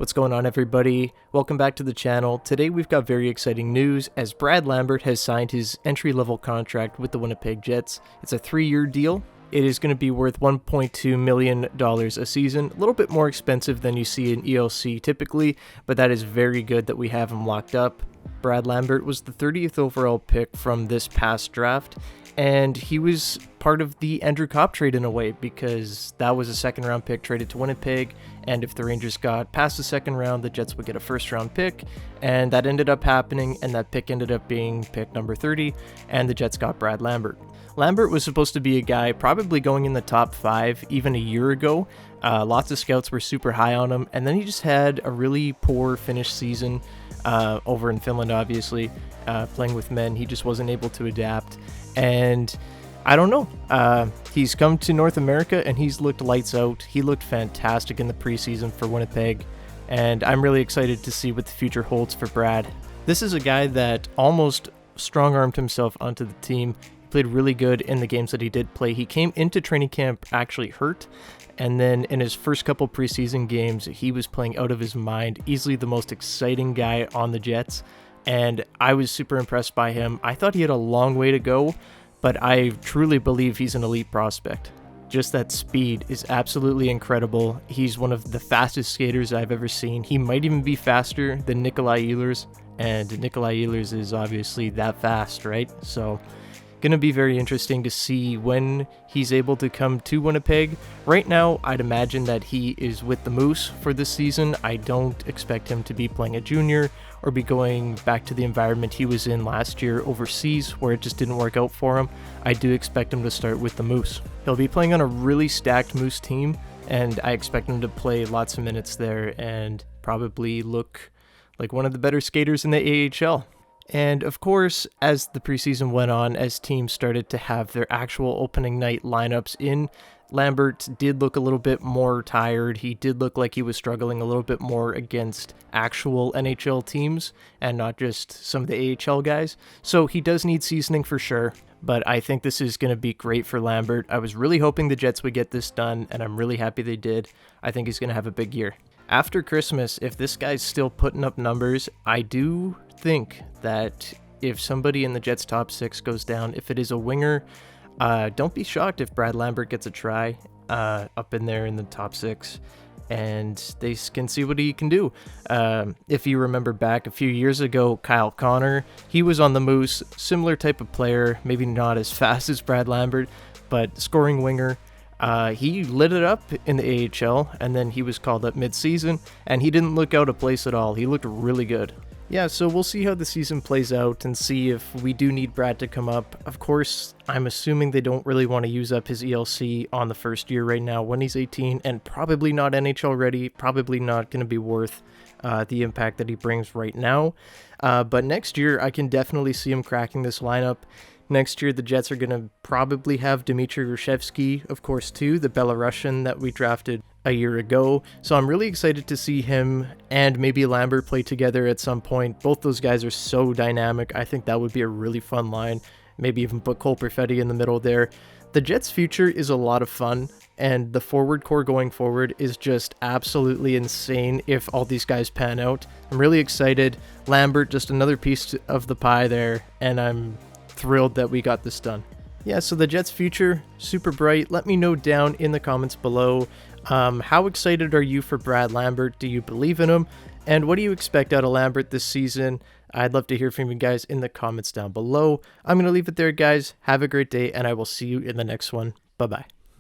What's going on, everybody? Welcome back to the channel. Today we've got very exciting news as Brad Lambert has signed his entry-level contract with the Winnipeg Jets. It's a 3-year deal. It is going to be worth $1.2 million a season. A little bit more expensive than you see in ELC typically, but that is very good that we have him locked up. Brad Lambert was the 30th overall pick from this past draft, and he was part of the Andrew Copp trade in a way because that was a second-round pick traded to Winnipeg, and if the Rangers got past the second round, the Jets would get a first-round pick, and that ended up happening, and that pick ended up being pick number 30, and the Jets got Brad Lambert. Lambert was supposed to be a guy probably going in the top 5 even a year ago. Lots of scouts were super high on him, and then he just had a really poor finish season over in Finland, obviously. Playing with men, he just wasn't able to adapt, and I don't know. He's come to North America, and he's looked lights out. He looked fantastic in the preseason for Winnipeg, and I'm really excited to see what the future holds for Brad. This is a guy that almost strong-armed himself onto the team. Played really good in the games that he did play. He came into training camp actually hurt, and then in his first couple preseason games, he was playing out of his mind. Easily the most exciting guy on the Jets, and I was super impressed by him. I thought he had a long way to go, but I truly believe he's an elite prospect. Just that speed is absolutely incredible. He's one of the fastest skaters I've ever seen. He might even be faster than Nikolai Ehlers, and Nikolai Ehlers is obviously that fast, right? So going to be very interesting to see when he's able to come to Winnipeg. Right now, I'd imagine that he is with the Moose for this season. I don't expect him to be playing a junior or be going back to the environment he was in last year overseas where it just didn't work out for him. I do expect him to start with the Moose. He'll be playing on a really stacked Moose team, and I expect him to play lots of minutes there and probably look like one of the better skaters in the AHL. And of course, as the preseason went on, as teams started to have their actual opening night lineups in, Lambert did look a little bit more tired. He did look like he was struggling a little bit more against actual NHL teams and not just some of the AHL guys. So he does need seasoning for sure, but I think this is going to be great for Lambert. I was really hoping the Jets would get this done, and I'm really happy they did. I think he's going to have a big year. After Christmas, if this guy's still putting up numbers, I do think that if somebody in the Jets top 6 goes down, if it is a winger, don't be shocked if Brad Lambert gets a try up in there in the top 6, and they can see what he can do. If you remember back a few years ago, Kyle Connor, he was on the Moose, similar type of player, maybe not as fast as Brad Lambert, but scoring winger. He lit it up in the AHL, and then he was called up mid-season, and he didn't look out of place at all. He looked really good. Yeah, so we'll see how the season plays out and see if we do need Brad to come up. Of course, I'm assuming they don't really want to use up his ELC on the first year right now when he's 18, and probably not NHL ready, probably not going to be worth the impact that he brings right now. But next year, I can definitely see him cracking this lineup. Next year, the Jets are going to probably have Dmitry Reshevsky, of course, too, the Belarusian that we drafted a year ago. So I'm really excited to see him and maybe Lambert play together at some point. Both those guys are so dynamic. I think that would be a really fun line. Maybe even put Cole Perfetti in the middle there. The Jets' future is a lot of fun, and the forward core going forward is just absolutely insane if all these guys pan out. I'm really excited. Lambert, just another piece of the pie there, and I'm thrilled that we got this done. Yeah, so the Jets' future, super bright. Let me know down in the comments below. How excited are you for Brad Lambert? Do you believe in him? And what do you expect out of Lambert this season? I'd love to hear from you guys in the comments down below. I'm going to leave it there, guys. Have a great day, and I will see you in the next one. Bye-bye.